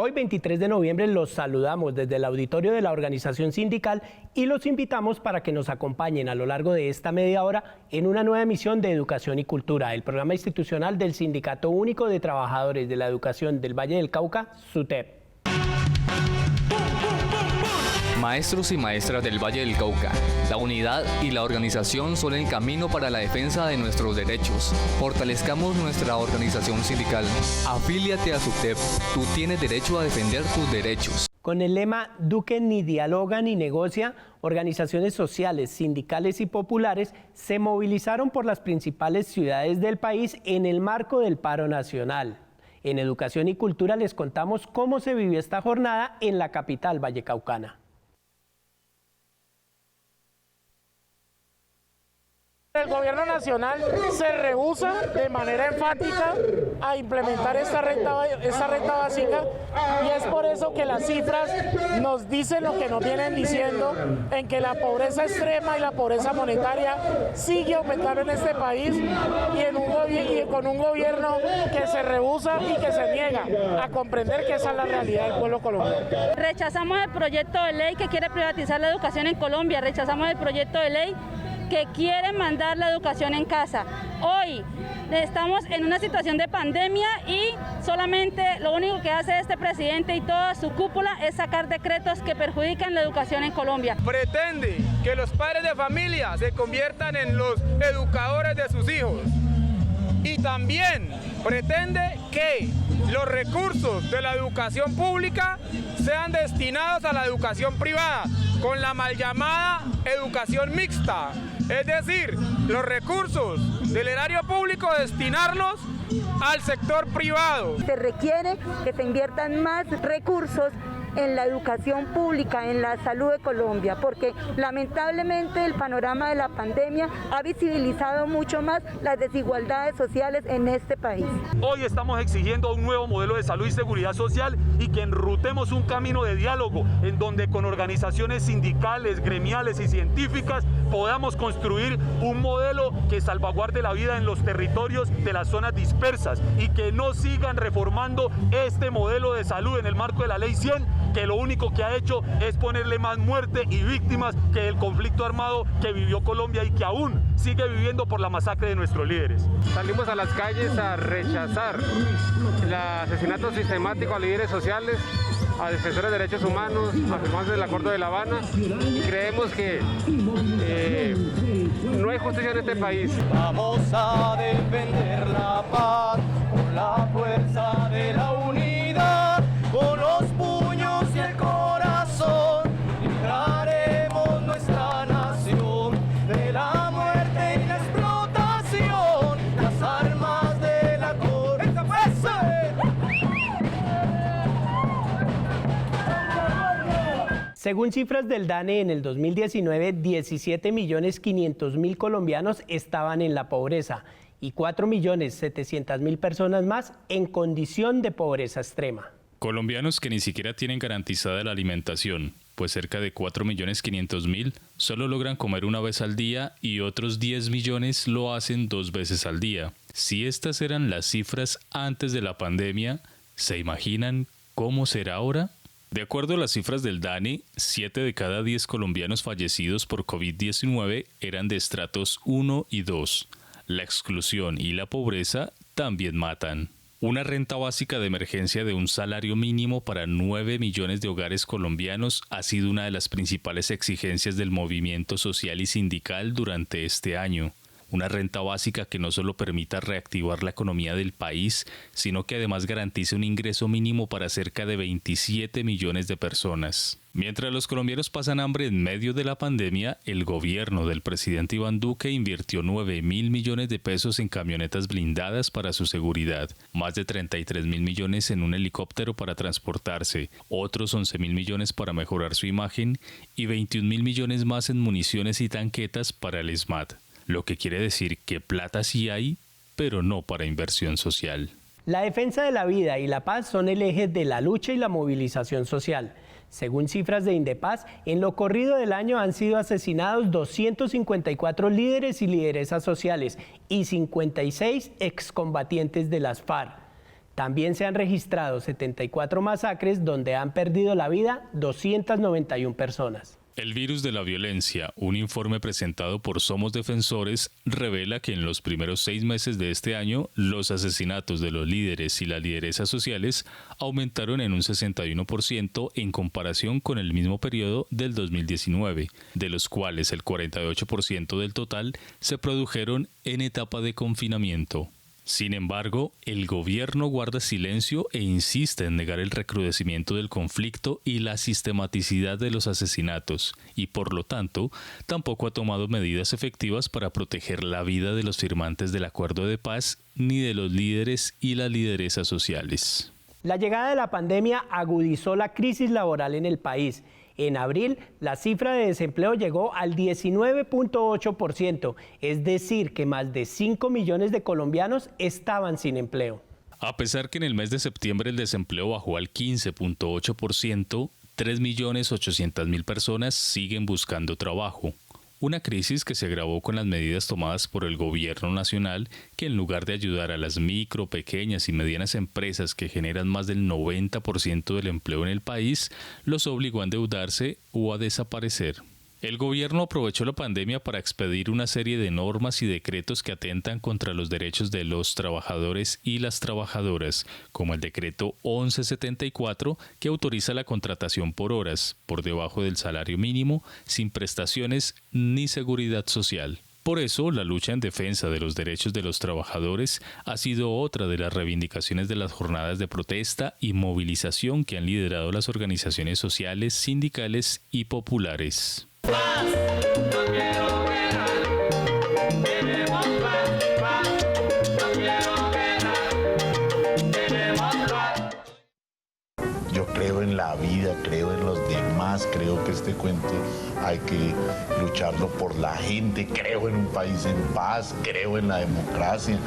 Hoy, 23 de noviembre, los saludamos desde el auditorio de la organización sindical y los invitamos para que nos acompañen a lo largo de esta media hora en una nueva emisión de Educación y Cultura, el programa institucional del Sindicato Único de Trabajadores de la Educación del Valle del Cauca, SUTEP. Maestros y maestras del Valle del Cauca, la unidad y la organización son el camino para la defensa de nuestros derechos. Fortalezcamos nuestra organización sindical. Afíliate a SUTEP. Tú tienes derecho a defender tus derechos. Con el lema Duque ni dialoga ni negocia, organizaciones sociales, sindicales y populares se movilizaron por las principales ciudades del país en el marco del paro nacional. En Educación y Cultura les contamos cómo se vivió esta jornada en la capital vallecaucana. El gobierno nacional se rehúsa de manera enfática a implementar esta renta básica y es por eso que las cifras nos dicen lo que nos vienen diciendo, en que la pobreza extrema y la pobreza monetaria sigue aumentando en este país y con un gobierno que se rehúsa y que se niega a comprender que esa es la realidad del pueblo colombiano. Rechazamos el proyecto de ley que quiere privatizar la educación en Colombia, rechazamos el proyecto de ley que quieren mandar la educación en casa. Hoy estamos en una situación de pandemia y solamente lo único que hace este presidente y toda su cúpula es sacar decretos que perjudican la educación en Colombia. Pretende que los padres de familia se conviertan en los educadores de sus hijos y también pretende que los recursos de la educación pública sean destinados a la educación privada, con la mal llamada educación mixta, es decir, los recursos del erario público destinarlos al sector privado. Se requiere que se inviertan más recursos en la educación pública, en la salud de Colombia, porque lamentablemente el panorama de la pandemia ha visibilizado mucho más las desigualdades sociales en este país. Hoy estamos exigiendo un nuevo modelo de salud y seguridad social y que enrutemos un camino de diálogo en donde con organizaciones sindicales, gremiales y científicas podamos construir un modelo que salvaguarde la vida en los territorios de las zonas dispersas y que no sigan reformando este modelo de salud en el marco de la Ley 100, que lo único que ha hecho es ponerle más muerte y víctimas que el conflicto armado que vivió Colombia y que aún sigue viviendo por la masacre de nuestros líderes. Salimos a las calles a rechazar el asesinato sistemático a líderes sociales, a defensores de derechos humanos, a firmantes del Acuerdo de La Habana, y creemos que no hay justicia en este país. Vamos a defender la paz con la fuerza de la unidad, con los puños y el corazón, libraremos nuestra nación de la muerte y la explotación, las armas de la corrupción. Según cifras del DANE, en el 2019, 17.500.000 colombianos estaban en la pobreza y 4.700.000 personas más en condición de pobreza extrema. Colombianos que ni siquiera tienen garantizada la alimentación, pues cerca de 4.500.000 solo logran comer una vez al día y otros 10 millones lo hacen 2 veces al día. Si estas eran las cifras antes de la pandemia, ¿se imaginan cómo será ahora? De acuerdo a las cifras del DANE, 7 de cada 10 colombianos fallecidos por COVID-19 eran de estratos 1 y 2. La exclusión y la pobreza también matan. Una renta básica de emergencia de un salario mínimo para 9 millones de hogares colombianos ha sido una de las principales exigencias del movimiento social y sindical durante este año. Una renta básica que no solo permita reactivar la economía del país, sino que además garantice un ingreso mínimo para cerca de 27 millones de personas. Mientras los colombianos pasan hambre en medio de la pandemia, el gobierno del presidente Iván Duque invirtió 9.000 millones de pesos en camionetas blindadas para su seguridad, más de 33.000 millones en un helicóptero para transportarse, otros 11.000 millones para mejorar su imagen y 21.000 millones más en municiones y tanquetas para el SMAT. Lo que quiere decir que plata sí hay, pero no para inversión social. La defensa de la vida y la paz son el eje de la lucha y la movilización social. Según cifras de Indepaz, en lo corrido del año han sido asesinados 254 líderes y lideresas sociales y 56 excombatientes de las FARC. También se han registrado 74 masacres donde han perdido la vida 291 personas. El virus de la violencia, un informe presentado por Somos Defensores, revela que en los primeros 6 meses de este año, los asesinatos de los líderes y las lideresas sociales aumentaron en un 61% en comparación con el mismo periodo del 2019, de los cuales el 48% del total se produjeron en etapa de confinamiento. Sin embargo, el gobierno guarda silencio e insiste en negar el recrudecimiento del conflicto y la sistematicidad de los asesinatos, y por lo tanto, tampoco ha tomado medidas efectivas para proteger la vida de los firmantes del acuerdo de paz ni de los líderes y las lideresas sociales. La llegada de la pandemia agudizó la crisis laboral en el país. En abril, la cifra de desempleo llegó al 19.8%, es decir, que más de 5 millones de colombianos estaban sin empleo. A pesar que en el mes de septiembre el desempleo bajó al 15.8%, 3.800.000 personas siguen buscando trabajo. Una crisis que se agravó con las medidas tomadas por el gobierno nacional, que en lugar de ayudar a las micro, pequeñas y medianas empresas que generan más del 90% del empleo en el país, los obligó a endeudarse o a desaparecer. El gobierno aprovechó la pandemia para expedir una serie de normas y decretos que atentan contra los derechos de los trabajadores y las trabajadoras, como el decreto 1174, que autoriza la contratación por horas, por debajo del salario mínimo, sin prestaciones ni seguridad social. Por eso, la lucha en defensa de los derechos de los trabajadores ha sido otra de las reivindicaciones de las jornadas de protesta y movilización que han liderado las organizaciones sociales, sindicales y populares. Yo creo en la vida, creo en los demás, creo que este cuento hay que lucharlo por la gente, creo en un país en paz, creo en la democracia,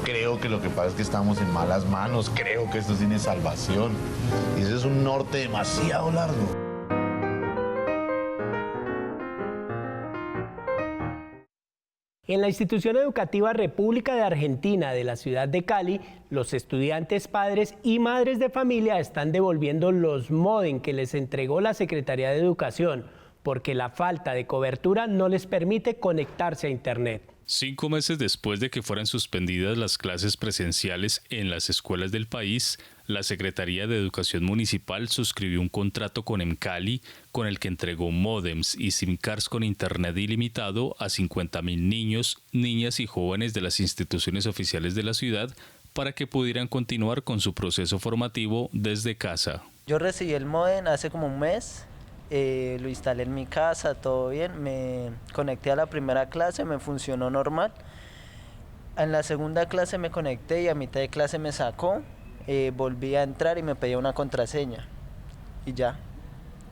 creo que lo que pasa es que estamos en malas manos, creo que esto tiene salvación. Y ese es un norte demasiado largo. En la institución educativa República de Argentina de la ciudad de Cali, los estudiantes, padres y madres de familia están devolviendo los módem que les entregó la Secretaría de Educación, porque la falta de cobertura no les permite conectarse a Internet. 5 meses después de que fueran suspendidas las clases presenciales en las escuelas del país, la Secretaría de Educación Municipal suscribió un contrato con EMCALI con el que entregó módems y SIM cards con internet ilimitado a 50.000 niños, niñas y jóvenes de las instituciones oficiales de la ciudad para que pudieran continuar con su proceso formativo desde casa. Yo recibí el módem hace como un mes. Lo instalé en mi casa, todo bien, me conecté a la primera clase, me funcionó normal. En la segunda clase me conecté y a mitad de clase me sacó, volví a entrar y me pedía una contraseña y ya,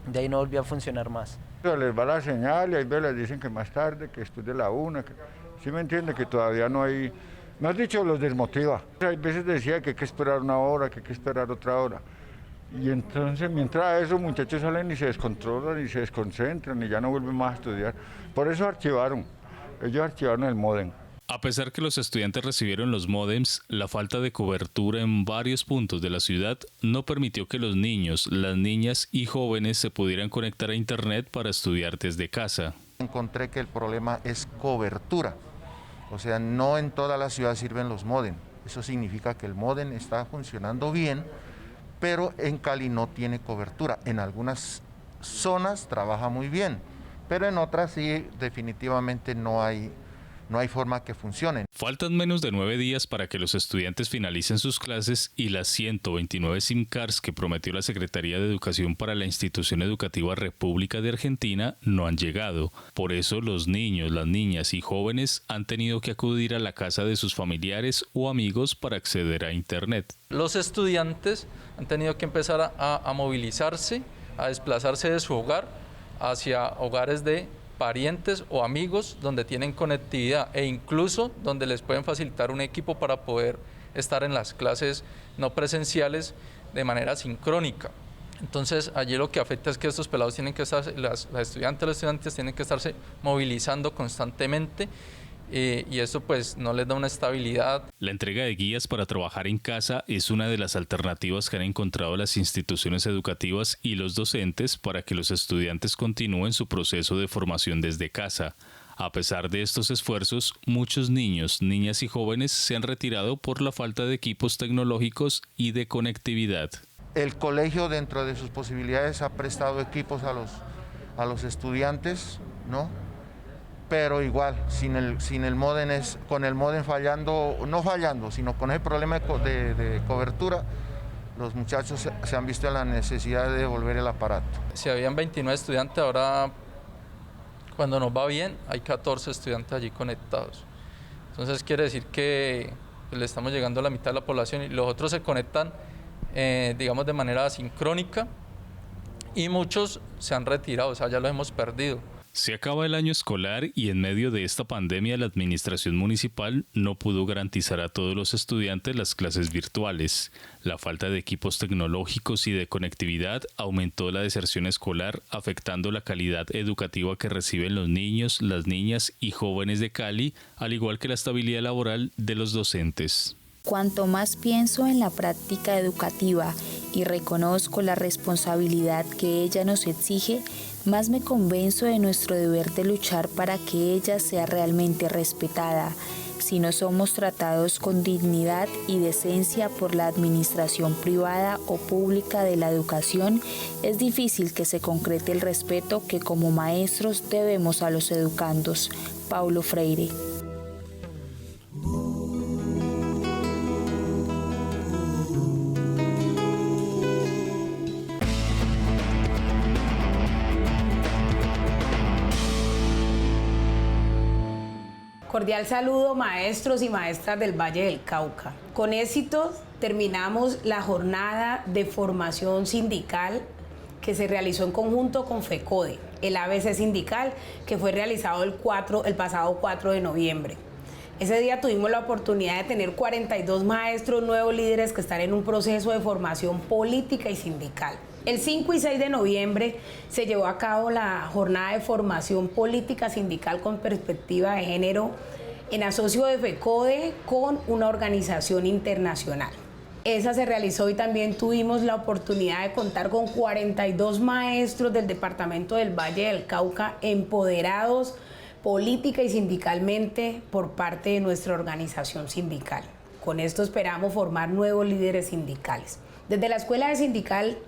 de ahí no volvió a funcionar más. Les va la señal y ahí les dicen que más tarde, que después de la 1, ¿sí me entiende? Que todavía no hay, me has dicho, los desmotiva. Hay veces decía que hay que esperar una hora, que hay que esperar otra hora. Y entonces, mientras eso, muchachos salen y se descontrolan y se desconcentran y ya no vuelven más a estudiar. Por eso ellos archivaron el módem. A pesar que los estudiantes recibieron los módems, la falta de cobertura en varios puntos de la ciudad no permitió que los niños, las niñas y jóvenes se pudieran conectar a Internet para estudiar desde casa. Encontré que el problema es cobertura. O sea, no en toda la ciudad sirven los módem. Eso significa que el módem está funcionando bien, pero en Cali no tiene cobertura. En algunas zonas trabaja muy bien, pero en otras sí definitivamente no hay forma que funcione. Faltan menos de 9 días para que los estudiantes finalicen sus clases y las 129 SIM cards que prometió la Secretaría de Educación para la Institución Educativa República de Argentina no han llegado. Por eso los niños, las niñas y jóvenes han tenido que acudir a la casa de sus familiares o amigos para acceder a Internet. Los estudiantes han tenido que empezar a movilizarse, a desplazarse de su hogar hacia hogares de parientes o amigos donde tienen conectividad e incluso donde les pueden facilitar un equipo para poder estar en las clases no presenciales de manera sincrónica. Entonces allí lo que afecta es que estos pelados tienen que estar, los estudiantes tienen que estarse movilizando constantemente y esto pues no les da una estabilidad. La entrega de guías para trabajar en casa es una de las alternativas que han encontrado las instituciones educativas y los docentes para que los estudiantes continúen su proceso de formación desde casa. A pesar de estos esfuerzos, muchos niños, niñas y jóvenes se han retirado por la falta de equipos tecnológicos y de conectividad. El colegio, dentro de sus posibilidades, ha prestado equipos a los estudiantes, ¿no? Pero igual, sin el módem, con el módem fallando, no fallando, sino con el problema de cobertura, los muchachos se han visto en la necesidad de devolver el aparato. Si habían 29 estudiantes, ahora cuando nos va bien, hay 14 estudiantes allí conectados. Entonces quiere decir que le estamos llegando a la mitad de la población y los otros se conectan, digamos, de manera asincrónica y muchos se han retirado, o sea, ya los hemos perdido. Se acaba el año escolar y en medio de esta pandemia la administración municipal no pudo garantizar a todos los estudiantes las clases virtuales. La falta de equipos tecnológicos y de conectividad aumentó la deserción escolar, afectando la calidad educativa que reciben los niños, las niñas y jóvenes de Cali, al igual que la estabilidad laboral de los docentes. Cuanto más pienso en la práctica educativa y reconozco la responsabilidad que ella nos exige, más me convenzo de nuestro deber de luchar para que ella sea realmente respetada. Si no somos tratados con dignidad y decencia por la administración privada o pública de la educación, es difícil que se concrete el respeto que como maestros debemos a los educandos. Paulo Freire. Cordial saludo, maestros y maestras del Valle del Cauca. Con éxito terminamos la jornada de formación sindical que se realizó en conjunto con FECODE, el ABC sindical, que fue realizado el pasado 4 de noviembre. Ese día tuvimos la oportunidad de tener 42 maestros nuevos líderes que están en un proceso de formación política y sindical. El 5 y 6 de noviembre se llevó a cabo la jornada de formación política sindical con perspectiva de género en asocio de FECODE con una organización internacional. Esa se realizó y también tuvimos la oportunidad de contar con 42 maestros del departamento del Valle del Cauca empoderados política y sindicalmente por parte de nuestra organización sindical. Con esto esperamos formar nuevos líderes sindicales. Desde la Escuela de Sindical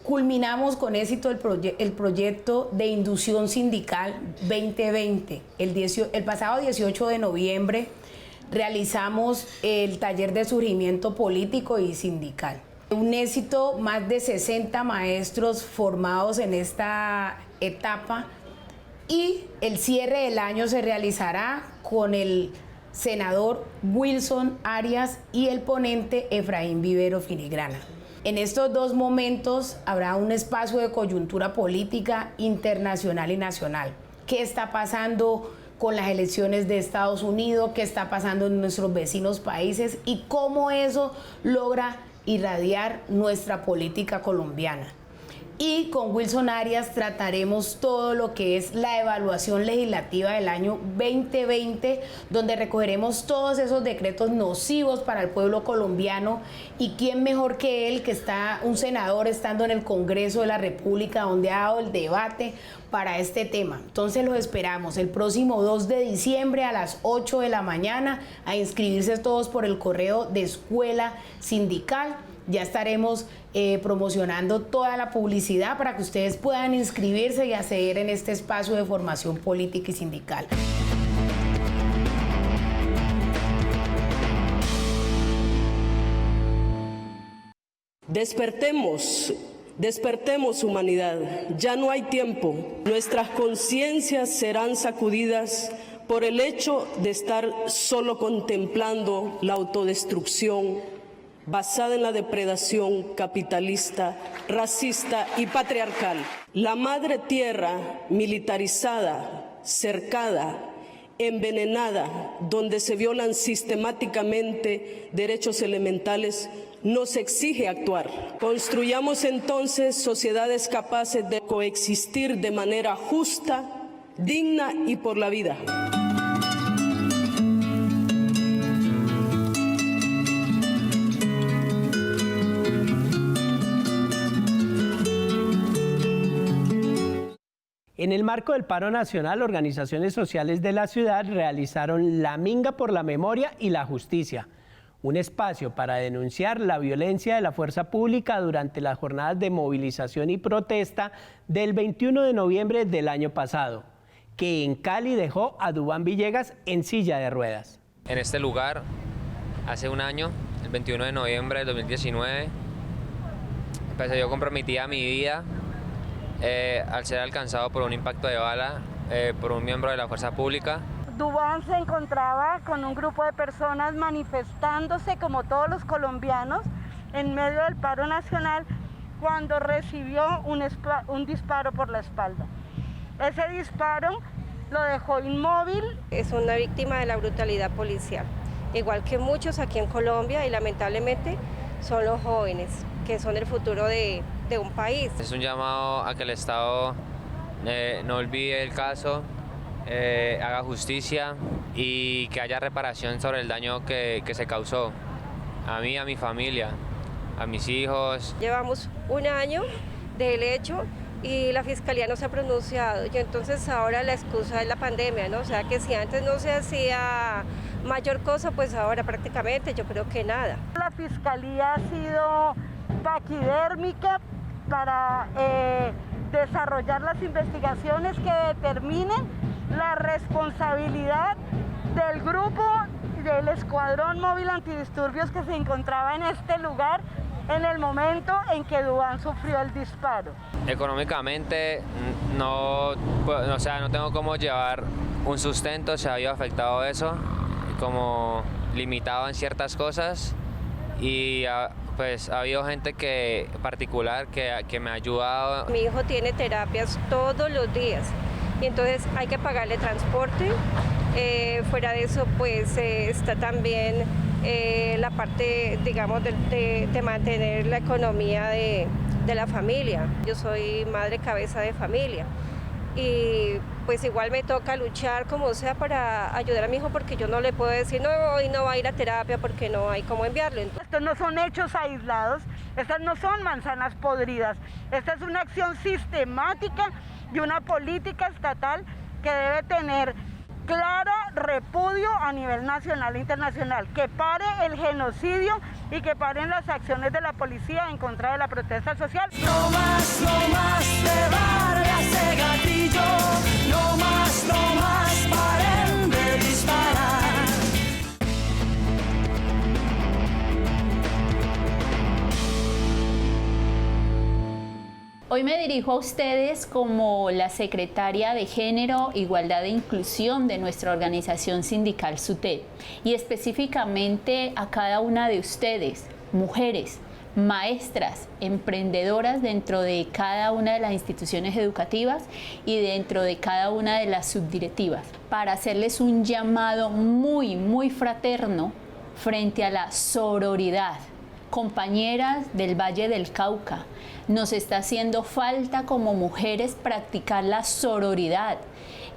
culminamos con éxito el proyecto de inducción sindical 2020. El pasado 18 de noviembre realizamos el taller de surgimiento político y sindical. Un éxito, más de 60 maestros formados en esta etapa y el cierre del año se realizará con el senador Wilson Arias y el ponente Efraín Vivero Filigrana. En estos dos momentos habrá un espacio de coyuntura política internacional y nacional. ¿Qué está pasando con las elecciones de Estados Unidos? ¿Qué está pasando en nuestros vecinos países? Y cómo eso logra irradiar nuestra política colombiana. Y con Wilson Arias trataremos todo lo que es la evaluación legislativa del año 2020, donde recogeremos todos esos decretos nocivos para el pueblo colombiano y quién mejor que él, que está un senador estando en el Congreso de la República, donde ha dado el debate para este tema. Entonces los esperamos el próximo 2 de diciembre a las 8 de la mañana a inscribirse todos por el correo de Escuela Sindical. Ya estaremos promocionando toda la publicidad para que ustedes puedan inscribirse y acceder en este espacio de formación política y sindical. Despertemos, despertemos humanidad, ya no hay tiempo. Nuestras conciencias serán sacudidas por el hecho de estar solo contemplando la autodestrucción basada en la depredación capitalista, racista y patriarcal. La madre tierra militarizada, cercada, envenenada, donde se violan sistemáticamente derechos elementales, nos exige actuar. Construyamos entonces sociedades capaces de coexistir de manera justa, digna y por la vida. En el marco del paro nacional, organizaciones sociales de la ciudad realizaron la Minga por la Memoria y la Justicia, un espacio para denunciar la violencia de la fuerza pública durante las jornadas de movilización y protesta del 21 de noviembre del año pasado, que en Cali dejó a Duván Villegas en silla de ruedas. En este lugar, hace un año, el 21 de noviembre del 2019, pues yo comprometía mi vida al ser alcanzado por un impacto de bala por un miembro de la fuerza pública. Duván se encontraba con un grupo de personas manifestándose como todos los colombianos en medio del paro nacional cuando recibió un disparo por la espalda. Ese disparo lo dejó inmóvil. Es una víctima de la brutalidad policial, igual que muchos aquí en Colombia, y lamentablemente son los jóvenes, que son el futuro de un país. Es un llamado a que el Estado no olvide el caso, haga justicia y que haya reparación sobre el daño que se causó a mí, a mi familia, a mis hijos. Llevamos un año del hecho y la Fiscalía no se ha pronunciado, y entonces ahora la excusa es la pandemia, ¿no? O sea que si antes no se hacía mayor cosa, pues ahora prácticamente yo creo que nada. La Fiscalía ha sido paquidérmica para desarrollar las investigaciones que determinen la responsabilidad del grupo del Escuadrón Móvil Antidisturbios que se encontraba en este lugar en el momento en que Duván sufrió el disparo. Económicamente no tengo cómo llevar un sustento, se había afectado eso, como limitado en ciertas cosas, y pues ha habido gente particular que me ha ayudado. Mi hijo tiene terapias todos los días y entonces hay que pagarle transporte. Fuera de eso, pues está también la parte, digamos, de mantener la economía de la familia. Yo soy madre cabeza de familia y pues igual me toca luchar como sea para ayudar a mi hijo, porque yo no le puedo decir no, hoy no va a ir a terapia porque no hay cómo enviarlo. Estos no son hechos aislados, estas no son manzanas podridas, esta es una acción sistemática y una política estatal que debe tener claro repudio a nivel nacional e internacional, que pare el genocidio y que paren las acciones de la policía en contra de la protesta social. No más de barra ese gatillo, no más, paren de disparar. Hoy me dirijo a ustedes como la secretaria de Género, Igualdad e Inclusión de nuestra organización sindical SUTEP, y específicamente a cada una de ustedes, mujeres, maestras, emprendedoras dentro de cada una de las instituciones educativas y dentro de cada una de las subdirectivas, para hacerles un llamado muy fraterno frente a la sororidad. Compañeras del Valle del Cauca, nos está haciendo falta como mujeres practicar la sororidad,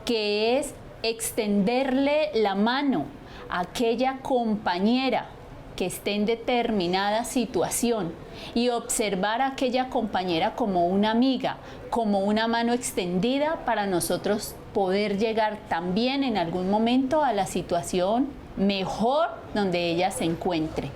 que es extenderle la mano a aquella compañera que esté en determinada situación y observar a aquella compañera como una amiga, como una mano extendida para nosotros poder llegar también en algún momento a la situación mejor donde ella se encuentre.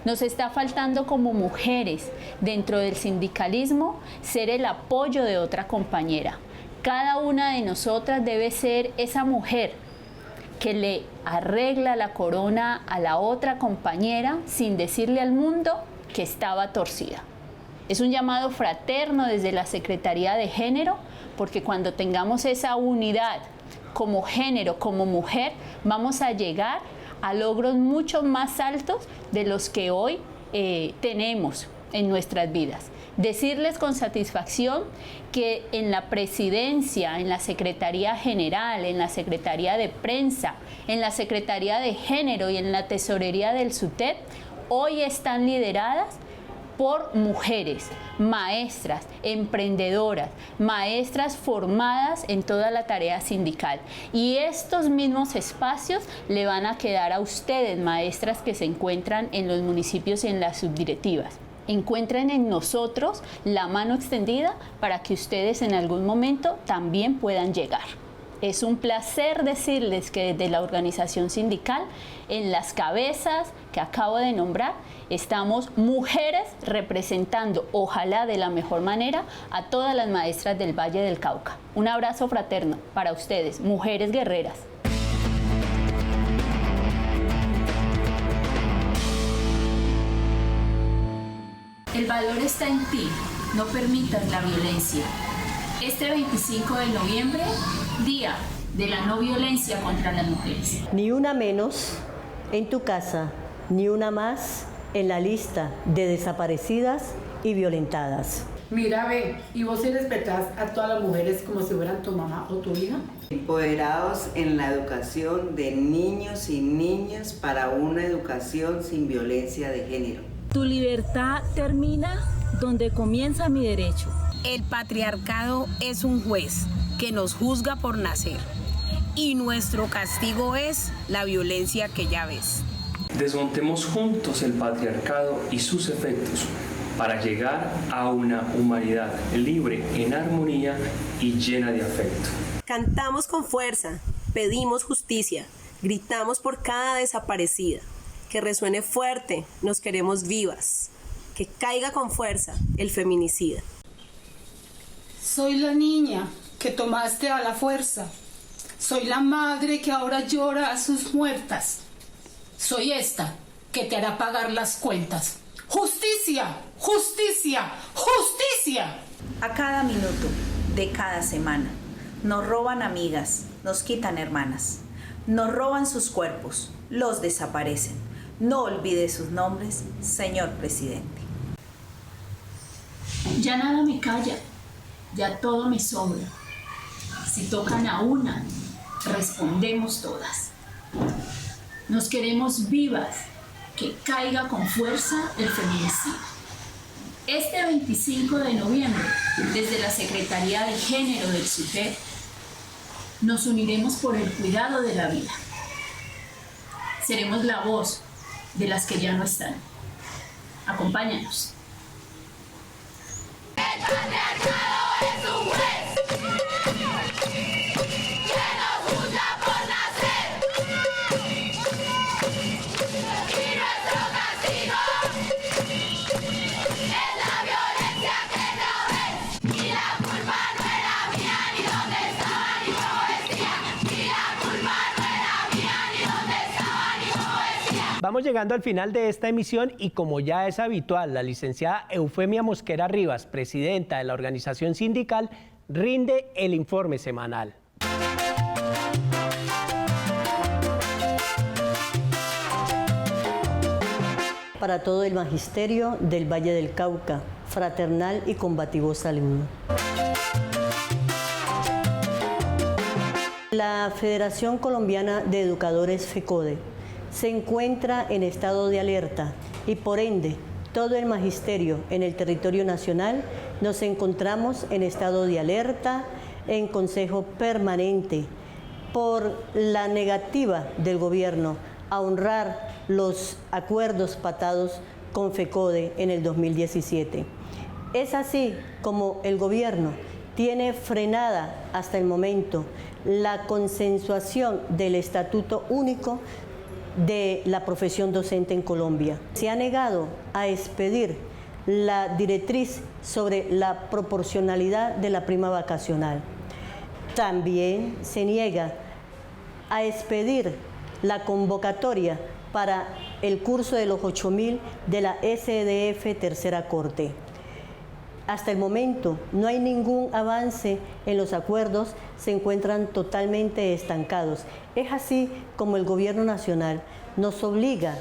Nos está faltando como mujeres dentro del sindicalismo ser el apoyo de otra compañera. Cada una de nosotras debe ser esa mujer que le arregla la corona a la otra compañera sin decirle al mundo que estaba torcida. Es un llamado fraterno desde la Secretaría de Género, porque cuando tengamos esa unidad como género, como mujer, vamos a llegar a logros mucho más altos de los que hoy tenemos en nuestras vidas. Decirles con satisfacción que en la presidencia, en la Secretaría General, en la Secretaría de Prensa, en la Secretaría de Género y en la Tesorería del SUTEP, hoy están lideradas por mujeres, maestras, emprendedoras, maestras formadas en toda la tarea sindical. Y estos mismos espacios le van a quedar a ustedes, maestras que se encuentran en los municipios y en las subdirectivas. Encuentren en nosotros la mano extendida para que ustedes en algún momento también puedan llegar. Es un placer decirles que desde la organización sindical, en las cabezas que acabo de nombrar, estamos mujeres representando, ojalá de la mejor manera, a todas las maestras del Valle del Cauca. Un abrazo fraterno para ustedes, mujeres guerreras. El valor está en ti, no permitas la violencia. Este 25 de noviembre, Día de la No Violencia contra las Mujeres. Ni una menos en tu casa, ni una más en la lista de desaparecidas y violentadas. Mira, ve, ¿y vos sí respetás a todas las mujeres como si fueran tu mamá o tu hija? Empoderados en la educación de niños y niñas para una educación sin violencia de género. Tu libertad termina donde comienza mi derecho. El patriarcado es un juez que nos juzga por nacer y nuestro castigo es la violencia que ya ves. Desmontemos juntos el patriarcado y sus efectos para llegar a una humanidad libre, en armonía y llena de afecto. Cantamos con fuerza, pedimos justicia, gritamos por cada desaparecida. Que resuene fuerte, nos queremos vivas. Que caiga con fuerza el feminicida. Soy la niña que tomaste a la fuerza. Soy la madre que ahora llora a sus muertas. Soy esta que te hará pagar las cuentas. ¡Justicia! ¡Justicia! ¡Justicia! A cada minuto de cada semana nos roban amigas, nos quitan hermanas, nos roban sus cuerpos, los desaparecen. No olvide sus nombres, señor presidente. Ya nada me calla, ya todo me sobra. Si tocan a una, respondemos todas. Nos queremos vivas, que caiga con fuerza el feminicidio. Este 25 de noviembre, desde la Secretaría de Género del SUGER, nos uniremos por el cuidado de la vida. Seremos la voz de las que ya no están. Acompáñanos. El patriarcado es un juez que nos juzga por nacer y nuestro castigo es la violencia que no ves. Y la culpa no era mía, ni dónde estaba, ni cómo vestía. Y la culpa no era mía, ni dónde estaba, ni cómo vestía. Vamos llegando al final de esta emisión y como ya es habitual, la licenciada Eufemia Mosquera Rivas, presidenta de la organización sindical, rinde el informe semanal. Para todo el magisterio del Valle del Cauca, fraternal y combativo saludo. La Federación Colombiana de Educadores FECODE se encuentra en estado de alerta y por ende todo el magisterio en el territorio nacional nos encontramos en estado de alerta, en consejo permanente por la negativa del gobierno a honrar los acuerdos pactados con FECODE en el 2017. Es así como el gobierno tiene frenada hasta el momento la consensuación del Estatuto Único de la profesión docente en Colombia. Se ha negado a expedir la directriz sobre la proporcionalidad de la prima vacacional. También se niega a expedir la convocatoria para el curso de los 8.000 de la SDF Tercera Corte. Hasta el momento no hay ningún avance en los acuerdos, se encuentran totalmente estancados. Es así como el gobierno nacional nos obliga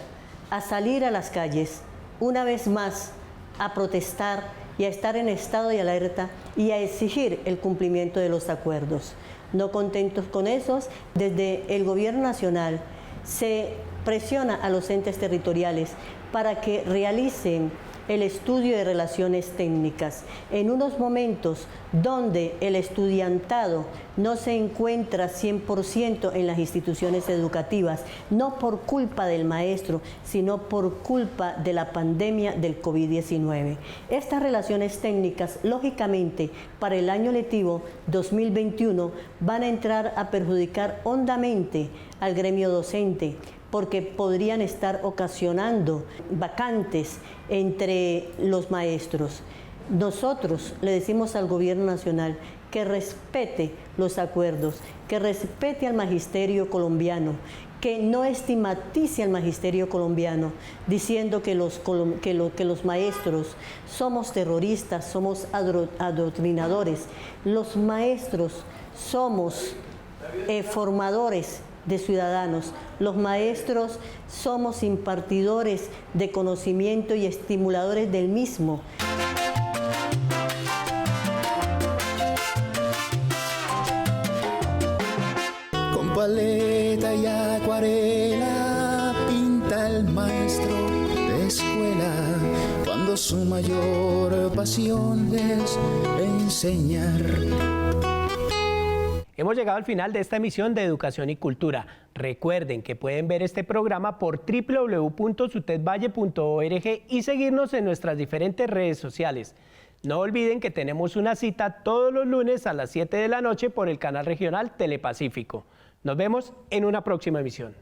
a salir a las calles una vez más a protestar y a estar en estado de alerta y a exigir el cumplimiento de los acuerdos. No contentos con esos, desde el gobierno nacional se presiona a los entes territoriales para que realicen el estudio de relaciones técnicas. En unos momentos donde el estudiantado no se encuentra 100% en las instituciones educativas, no por culpa del maestro, sino por culpa de la pandemia del COVID-19. Estas relaciones técnicas, lógicamente, para el año lectivo 2021 van a entrar a perjudicar hondamente al gremio docente, porque podrían estar ocasionando vacantes entre los maestros. Nosotros le decimos al gobierno nacional que respete los acuerdos, que respete al magisterio colombiano, que no estigmatice al magisterio colombiano diciendo que los maestros somos terroristas, somos adoctrinadores. Los maestros somos formadores de ciudadanos. Los maestros somos impartidores de conocimiento y estimuladores del mismo. Con paleta y acuarela pinta el maestro de escuela cuando su mayor pasión es enseñar. Hemos llegado al final de esta emisión de Educación y Cultura. Recuerden que pueden ver este programa por www.sutedvalle.org y seguirnos en nuestras diferentes redes sociales. No olviden que tenemos una cita todos los lunes a las 7 de la noche por el canal regional Telepacífico. Nos vemos en una próxima emisión.